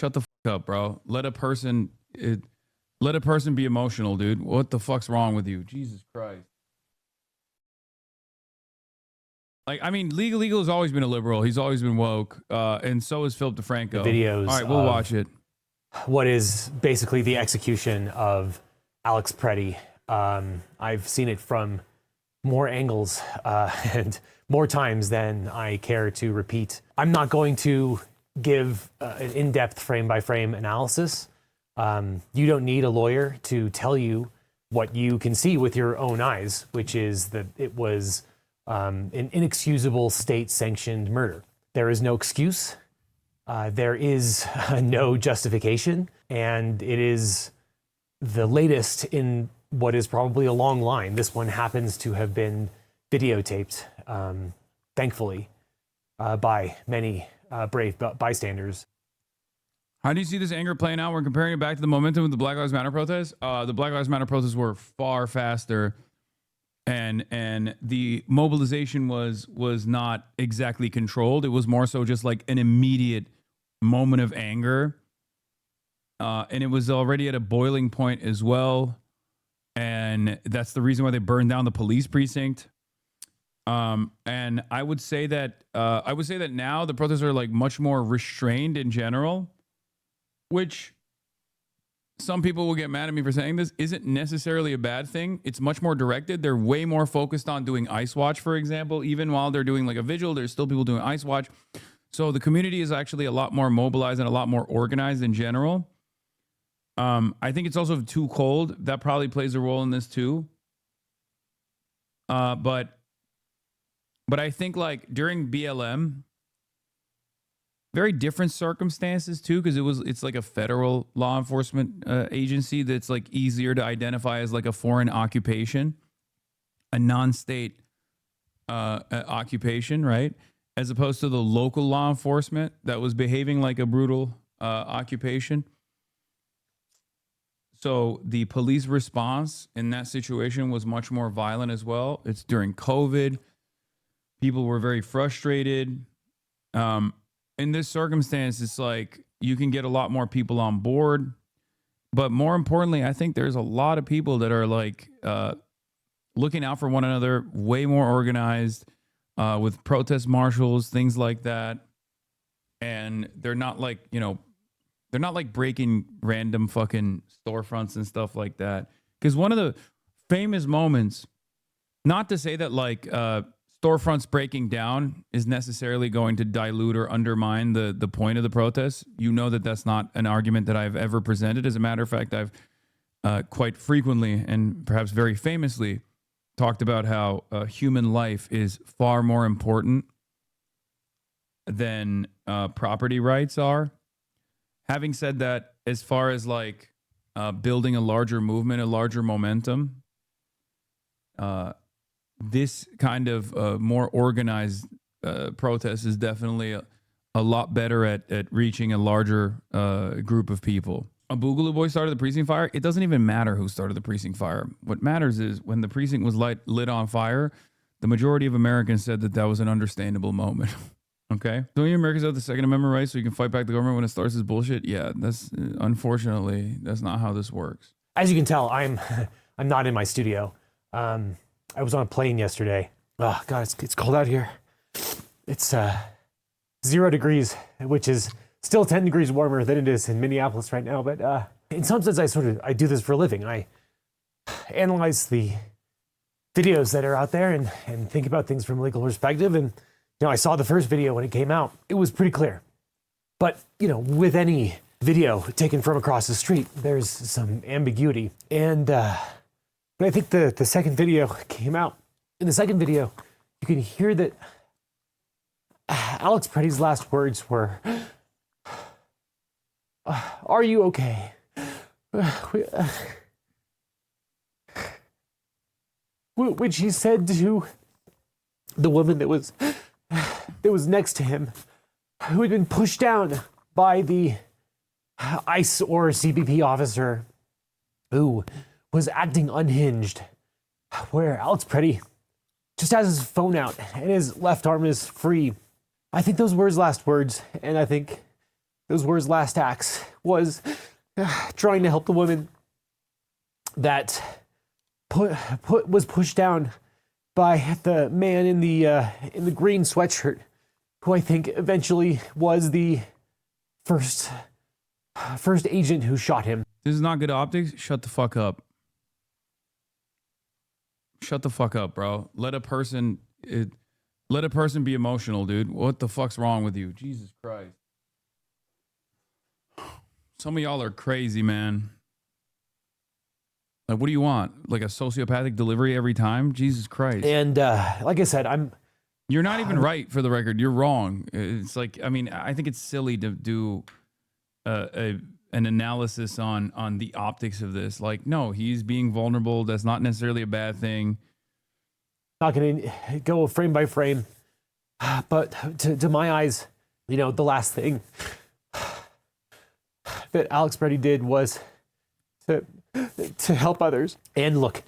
shut the fuck up, bro. Let a person be emotional, dude. What the fuck's wrong with you? Jesus Christ. Like, I mean, Legal has always been a liberal. He's always been woke. And so is Philip DeFranco. The videos. All right, we'll watch it. What is basically the execution of Alex Pretti. I've seen it from more angles and more times than I care to repeat. I'm not going to give an in-depth frame-by-frame analysis. You don't need a lawyer to tell you what you can see with your own eyes, which is that it was an inexcusable state-sanctioned murder. There is no excuse. There is no justification. And it is the latest in what is probably a long line. This one happens to have been videotaped, thankfully, by many brave bystanders. How do you see this anger playing out? We're comparing it back to the momentum of the Black Lives Matter protests. The Black Lives Matter protests were far faster, and the mobilization was not exactly controlled. It was more so just like an immediate moment of anger, and it was already at a boiling point as well. And that's the reason why they burned down the police precinct. And I would say that now the protests are like much more restrained in general, which some people will get mad at me for saying this, isn't necessarily a bad thing. It's much more directed. They're way more focused on doing Ice Watch, for example. Even while they're doing like a vigil, there's still people doing Ice Watch. So the community is actually a lot more mobilized and a lot more organized in general. I think it's also too cold. That probably plays a role in this too. But I think like during BLM, very different circumstances too, because it's like a federal law enforcement agency that's like easier to identify as like a foreign occupation, a non-state occupation, right? As opposed to the local law enforcement that was behaving like a brutal occupation. So the police response in that situation was much more violent as well. It's during COVID. People were very frustrated. In this circumstance, it's like you can get a lot more people on board. But more importantly, I think there's a lot of people that are like looking out for one another, way more organized with protest marshals, things like that. And they're not like, they're not like breaking random fucking storefronts and stuff like that. Because one of the famous moments, not to say that like storefronts breaking down is necessarily going to dilute or undermine the point of the protest. You know that that's not an argument that I've ever presented. As a matter of fact, I've quite frequently and perhaps very famously talked about how human life is far more important than property rights are. Having said that, as far as like building a larger movement, a larger momentum, this kind of more organized protest is definitely a lot better at reaching a larger group of people. A Boogaloo Boy started the precinct fire. It doesn't even matter who started the precinct fire. What matters is when the precinct was lit on fire, the majority of Americans said that was an understandable moment. Okay? Don't you Americans have the Second Amendment right so you can fight back the government when it starts this bullshit? Yeah, unfortunately, that's not how this works. As you can tell, I'm not in my studio. I was on a plane yesterday. Oh, God, it's cold out here. It's 0 degrees, which is still 10 degrees warmer than it is in Minneapolis right now. But in some sense, I do this for a living. I analyze the videos that are out there and think about things from a legal perspective. And, I saw the first video when it came out. It was pretty clear. But, with any video taken from across the street, there's some ambiguity. And but I think the second video came out. In the second video, you can hear that Alex Pretti's last words were, "Are you okay?" Which he said to the woman that was next to him, who had been pushed down by the ICE or CBP officer who was acting unhinged, where Alex Pretti just has his phone out and his left arm is free. I think those were his last words, and I think those were his last acts, was trying to help the woman that was pushed down by the man in the green sweatshirt, who I think eventually was the first agent who shot him. This is not good optics. Shut the fuck up. Shut the fuck up, bro. Let a person be emotional, dude. What the fuck's wrong with you? Jesus Christ. Some of y'all are crazy, man. Like, what do you want? Like a sociopathic delivery every time? Jesus Christ. And like I said, You're not even right, for the record. You're wrong. It's like, I mean, I think it's silly to do an analysis on the optics of this. Like, no, he's being vulnerable. That's not necessarily a bad thing. Not going to go frame by frame, but to my eyes, you know, the last thing that Alex Pretti did was to help others. And look,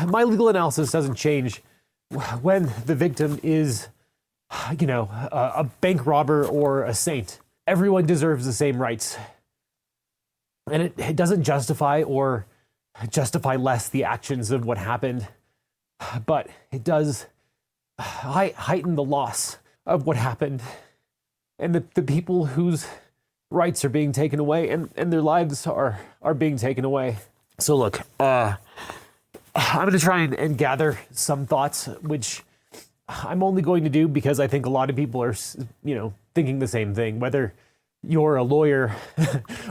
my legal analysis doesn't change when the victim is, you know, a bank robber or a saint. Everyone deserves the same rights. And it doesn't justify or justify less the actions of what happened, but it does heighten the loss of what happened and the people whose rights are being taken away and their lives are being taken away. So look, I'm going to try and gather some thoughts, which I'm only going to do because I think a lot of people are, you know, thinking the same thing. Whether you're a lawyer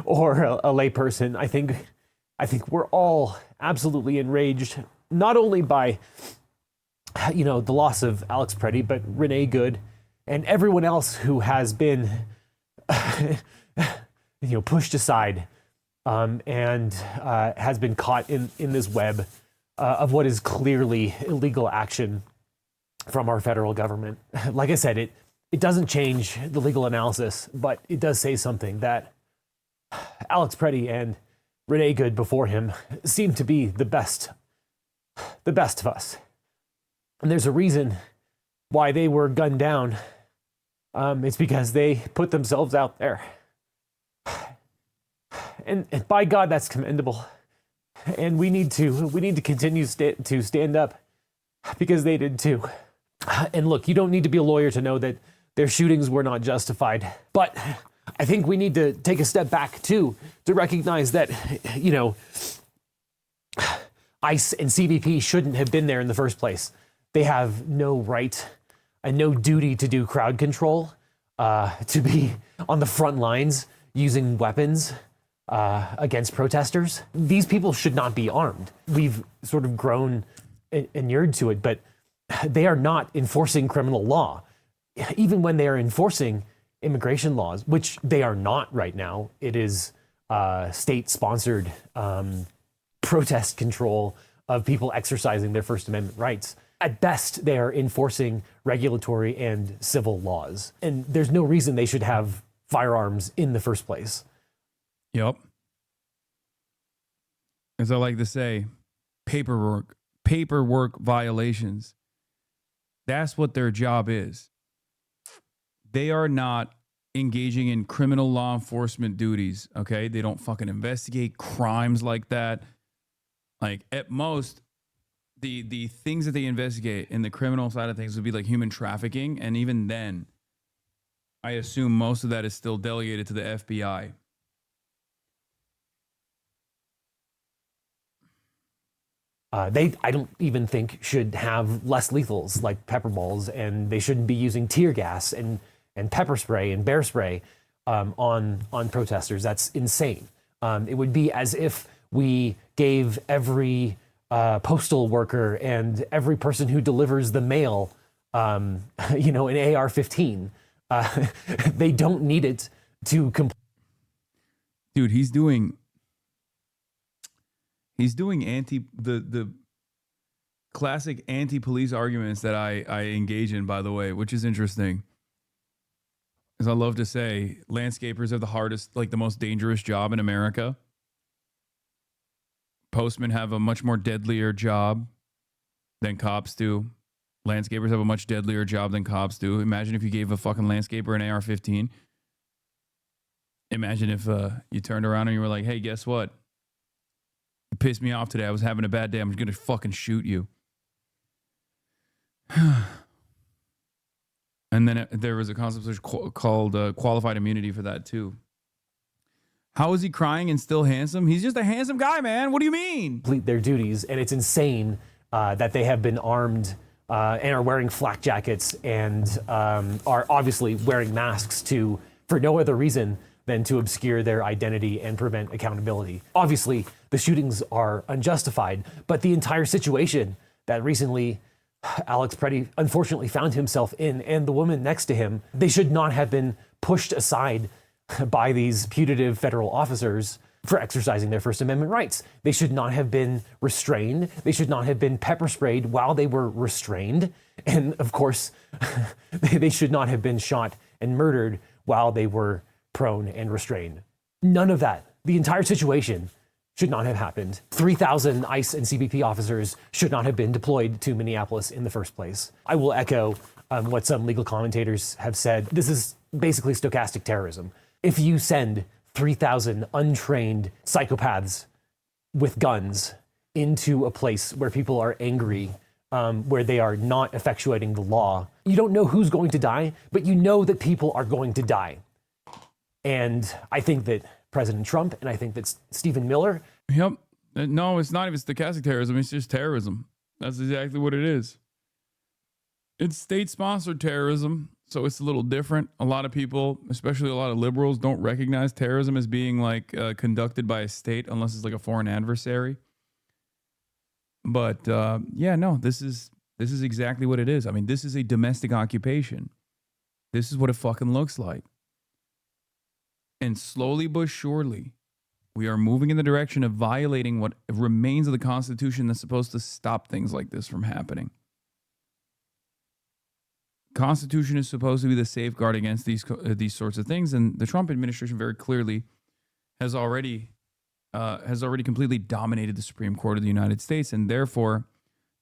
or a layperson, I think we're all absolutely enraged, not only by, you know, the loss of Alex Pretti, but Renee Good and everyone else who has been, you know, pushed aside and has been caught in this web of what is clearly illegal action from our federal government. Like I said, it doesn't change the legal analysis, but it does say something that Alex Pretti and Renee Good before him seem to be the best of us. And there's a reason why they were gunned down. It's because they put themselves out there. And by God, that's commendable. And we need to continue to stand up because they did too. And look, you don't need to be a lawyer to know that their shootings were not justified. But I think we need to take a step back too to recognize that, you know, ICE and CBP shouldn't have been there in the first place. They have no right and no duty to do crowd control, to be on the front lines using weapons against protesters. These people should not be armed. We've sort of grown inured to it, but they are not enforcing criminal law. Even when they are enforcing immigration laws, which they are not right now, it is state-sponsored protest control of people exercising their First Amendment rights. At best, they are enforcing regulatory and civil laws. And there's no reason they should have firearms in the first place. Yep. As I like to say, paperwork violations. That's what their job is. They are not engaging in criminal law enforcement duties, okay? They don't fucking investigate crimes like that. Like, at most, the things that they investigate in the criminal side of things would be like human trafficking, and even then, I assume most of that is still delegated to the FBI. I don't even think should have less lethals like pepper balls, and they shouldn't be using tear gas and pepper spray and bear spray on protesters. That's insane. It would be as if we gave every postal worker and every person who delivers the mail, you know, an AR-15. They don't need it to complete. Dude, he's doing the classic anti-police arguments that I engage in, by the way, which is interesting. As I love to say, landscapers are the hardest, like the most dangerous job in America. Postmen have a much more deadlier job than cops do. Landscapers have a much deadlier job than cops do. Imagine if you gave a fucking landscaper an AR-15. Imagine if you turned around and you were like, hey, guess what? You pissed me off today. I was having a bad day. I'm going to fucking shoot you. And then there was a concept called qualified immunity for that too. How is he crying and still handsome? He's just a handsome guy, man. What do you mean? Complete their duties, and it's insane that they have been armed and are wearing flak jackets and are obviously wearing masks for no other reason than to obscure their identity and prevent accountability. Obviously, the shootings are unjustified, but the entire situation that recently Alex Pretti unfortunately found himself in, and the woman next to him, they should not have been pushed aside by these putative federal officers for exercising their First Amendment rights. They should not have been restrained. They should not have been pepper sprayed while they were restrained. And of course, they should not have been shot and murdered while they were prone and restrained. None of that. The entire situation should not have happened. 3,000 ICE and CBP officers should not have been deployed to Minneapolis in the first place. I will echo what some legal commentators have said. This is basically stochastic terrorism. If you send 3,000 untrained psychopaths with guns into a place where people are angry, where they are not effectuating the law, you don't know who's going to die, but you know that people are going to die. And I think that President Trump and I think that Stephen Miller. Yep. No, it's not even stochastic terrorism. It's just terrorism. That's exactly what it is. It's state-sponsored terrorism, so it's a little different. A lot of people, especially a lot of liberals, don't recognize terrorism as being like conducted by a state unless it's like a foreign adversary. But yeah, no, this is exactly what it is. I mean, this is a domestic occupation. This is what it fucking looks like. And slowly but surely, we are moving in the direction of violating what remains of the Constitution that's supposed to stop things like this from happening. Constitution is supposed to be the safeguard against these sorts of things, and the Trump administration very clearly has already completely dominated the Supreme Court of the United States, and therefore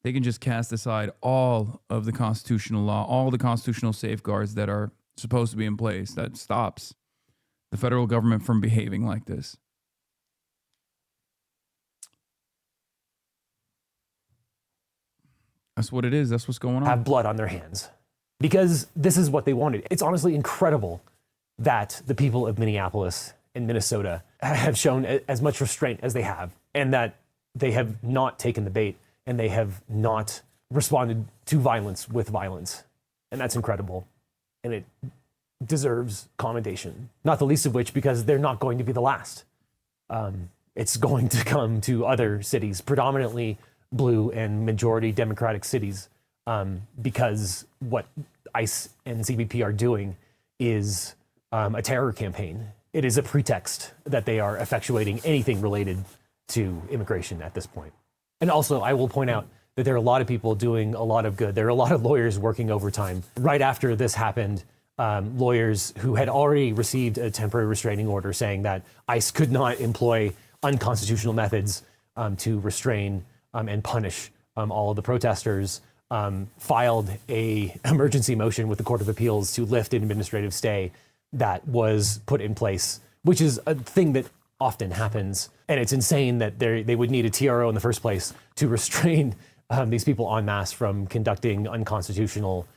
they can just cast aside all of the constitutional law, all the constitutional safeguards that are supposed to be in place that stops the federal government from behaving like this. That's what it is. That's what's going on. Have blood on their hands. Because this is what they wanted. It's honestly incredible that the people of Minneapolis and Minnesota have shown as much restraint as they have, and that they have not taken the bait, and they have not responded to violence with violence. And that's incredible. And it deserves commendation. Not the least of which because they're not going to be the last. It's going to come to other cities, predominantly blue and majority Democratic cities, because what ICE and CBP are doing is a terror campaign. It is a pretext that they are effectuating anything related to immigration at this point. And also, I will point out that there are a lot of people doing a lot of good. There are a lot of lawyers working overtime. Right after this happened, lawyers who had already received a temporary restraining order saying that ICE could not employ unconstitutional methods to restrain and punish all of the protesters, filed a emergency motion with the Court of Appeals to lift an administrative stay that was put in place, which is a thing that often happens. And it's insane that they would need a TRO in the first place to restrain these people en masse from conducting unconstitutional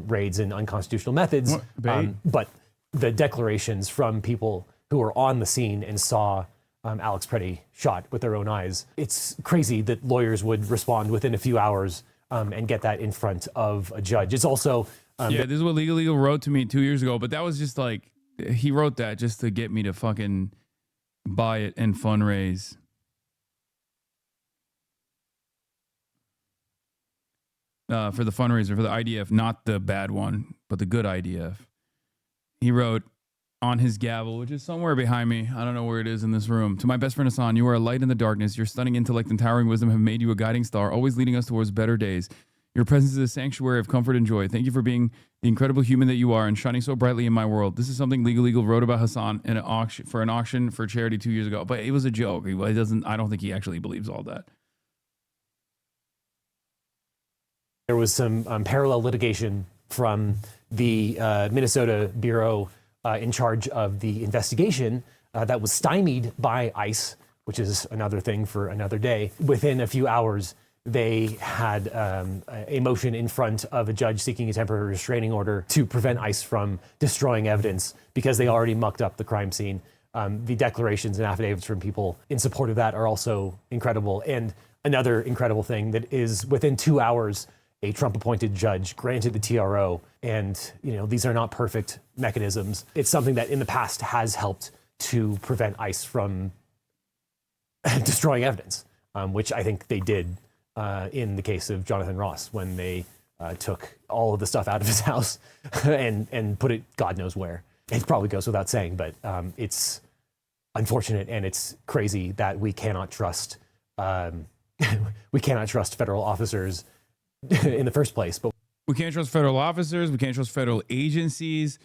raids and unconstitutional methods. But the declarations from people who were on the scene and saw Alex Pretti shot with their own eyes, it's crazy that lawyers would respond within a few hours and get that in front of a judge. It's also... yeah, this is what Legal wrote to me 2 years ago, but that was just like, he wrote that just to get me to fucking buy it and fundraise. For the fundraiser, for the IDF, not the bad one, but the good IDF. He wrote on his gavel, which is somewhere behind me. I don't know where it is in this room. To my best friend Hassan, you are a light in the darkness. Your stunning intellect and towering wisdom have made you a guiding star, always leading us towards better days. Your presence is a sanctuary of comfort and joy. Thank you for being the incredible human that you are and shining so brightly in my world. This is something Legal wrote about Hassan in an auction for charity 2 years ago, but it was a joke. I don't think he actually believes all that. There was some parallel litigation from the Minnesota Bureau in charge of the investigation that was stymied by ICE, which is another thing for another day. Within a few hours, they had a motion in front of a judge seeking a temporary restraining order to prevent ICE from destroying evidence because they already mucked up the crime scene. The declarations and affidavits from people in support of that are also incredible. And another incredible thing that is within 2 hours, a Trump-appointed judge granted the TRO. And, these are not perfect mechanisms. It's something that in the past has helped to prevent ICE from destroying evidence, which I think they did in the case of Jonathan Ross when they took all of the stuff out of his house and put it God knows where. It probably goes without saying, but it's unfortunate and it's crazy that we cannot trust federal officers in the first place. But we can't trust federal officers. We can't trust federal agencies.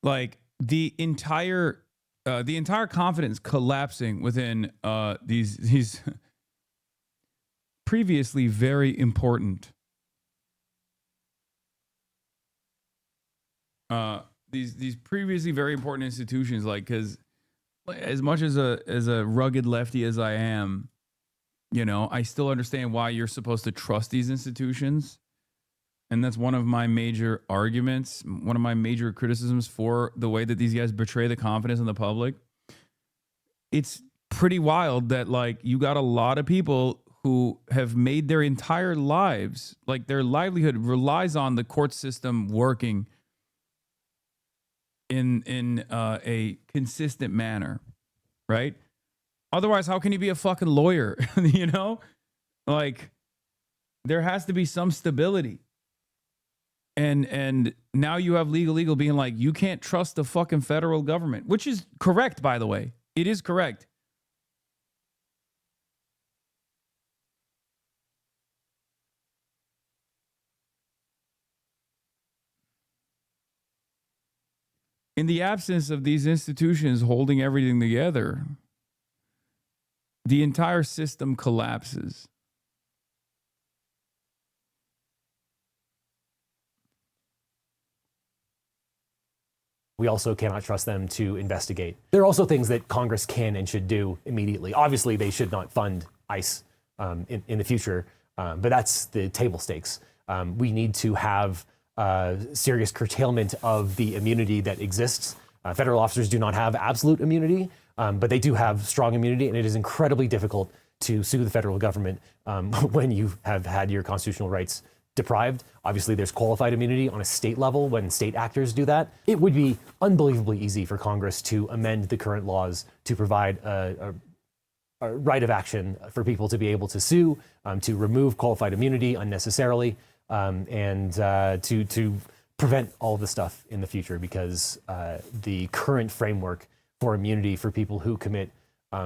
Like the entire confidence collapsing within these previously very important these previously very important institutions. Like, because as much as a rugged lefty as I am, I still understand why you're supposed to trust these institutions. And that's one of my major arguments, one of my major criticisms for the way that these guys betray the confidence in the public. It's pretty wild that, like, you got a lot of people who have made their entire lives, like their livelihood relies on the court system working in a consistent manner, right? Otherwise, how can you be a fucking lawyer? Like, there has to be some stability. And now you have legal being like, you can't trust the fucking federal government, which is correct, by the way. It is correct. In the absence of these institutions holding everything together, the entire system collapses. We also cannot trust them to investigate. There are also things that Congress can and should do immediately. Obviously, they should not fund ICE in the future, but that's the table stakes. We need to have serious curtailment of the immunity that exists. Federal officers do not have absolute immunity, but they do have strong immunity, and it is incredibly difficult to sue the federal government when you have had your constitutional rights deprived. Obviously, there's qualified immunity on a state level when state actors do that. It would be unbelievably easy for Congress to amend the current laws to provide a right of action for people to be able to sue, to remove qualified immunity unnecessarily, and to prevent all of this stuff in the future, because the current framework for immunity for people who commit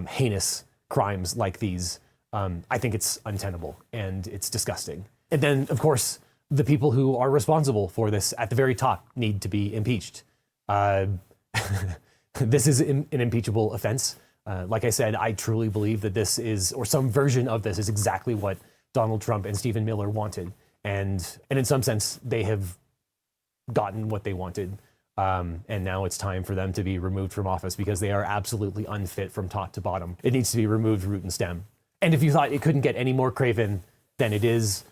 heinous crimes like these, I think it's untenable and it's disgusting. And then, of course, the people who are responsible for this at the very top need to be impeached. This is an impeachable offense. Like I said, I truly believe that this is, or some version of this is exactly what Donald Trump and Stephen Miller wanted. And in some sense, they have gotten what they wanted. And now it's time for them to be removed from office because they are absolutely unfit from top to bottom. It needs to be removed root and stem. And if you thought it couldn't get any more craven than it is,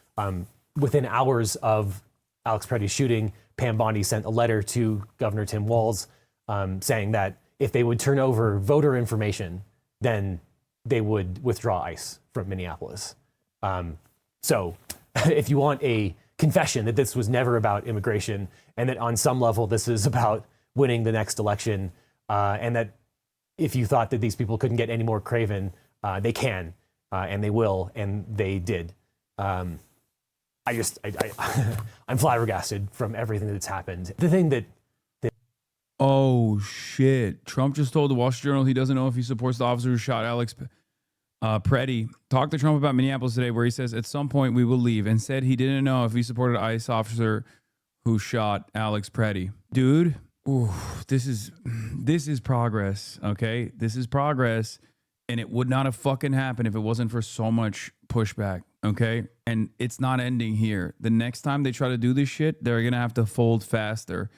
within hours of Alex Pretti's shooting, Pam Bondi sent a letter to Governor Tim Walz saying that if they would turn over voter information, then they would withdraw ICE from Minneapolis. So if you want a confession that this was never about immigration and that on some level this is about winning the next election, and that if you thought that these people couldn't get any more craven, they can, and they will, and they did. I'm flabbergasted from everything that's happened. The thing that oh shit! Trump just told the Wall Street Journal he doesn't know if he supports the officer who shot Alex Pretti. Talked to Trump about Minneapolis today, where he says at some point we will leave, and said he didn't know if he supported ICE officer who shot Alex Pretti. Dude, ooh, this is progress. Okay, this is progress, and it would not have fucking happened if it wasn't for so much pushback. Okay, and it's not ending here. The next time they try to do this shit, they're gonna have to fold faster.